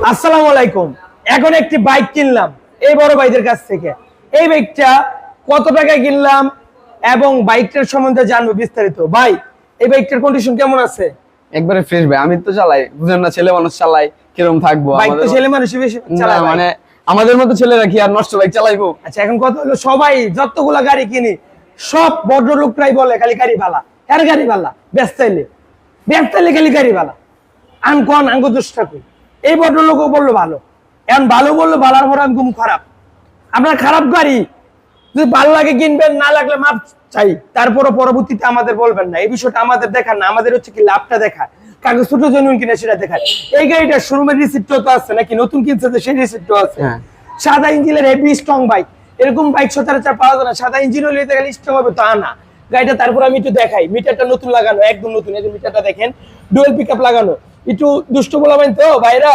আসসালামু আলাইকুম। এখন একটি বাইক কিনলাম এই বড় ভাইদের কাছ থেকে। এই বাইকটা কত টাকায় কিনলাম এবং বাইকটার সম্বন্ধে জানবো বিস্তারিত। ভাই, এই বাইকটার কন্ডিশন কেমন আছে? একবারে ফ্রেশ ভাই। আমি তো চালাই, বুঝেন না, ছেলে মানুষ চালাই, কিরকম থাকবো? বাইক তো ছেলে মানুষই বেশি চালায় ভাই। মানে আমাদের মতো ছেলেরা কি আর নষ্ট বাইক চালাইবো? আচ্ছা, এখন কথা হলো, সবাই যতগুলা গাড়ি কিনি সব ভদ্র লোকরাই বলে খালি গাড়ি ভালা, এর গাড়ি ভালা, ব্যস্তাইলে খালি গাড়ি ভালা। আনকন আঙ্গ দুষ্টা কই, এই ভদ্রলোকও বললো ভালো, এখন ভালো বললো, ভালার পর আমি খারাপ। আপনার খারাপ গাড়ি যদি ভালো লাগে কিনবেন, না লাগলে মাপ চাই, তারপরও পরবর্তীতে আমাদের বলবেন না। এই বিষয়টা আমাদের দেখার না, আমাদের হচ্ছে কি লাভটা দেখায়, কাগজ ছোট জেনুইন কিনা সেটা দেখায়। এই গাড়িটা শোরুমের রিসিপ্টও তো আছে, নাকি নতুন কিনছে যে সেই রিসিপ্টও আছে। সাদা ইঞ্জিনের হেভি স্ট্রং বাইক, এরকম বাইক সচরাচর পাওয়া যায় না। সাদা ইঞ্জিন হলে গেলে স্ট্রং হবে তা না গাড়িটা। তারপর আমি একটু দেখাই, মিটারটা নতুন লাগানো, একদম নতুন। এই যে মিটারটা দেখেন, ডুয়েল পিকআপ লাগানো। একটু দুষ্ট বলাবেন তো ভাইরা,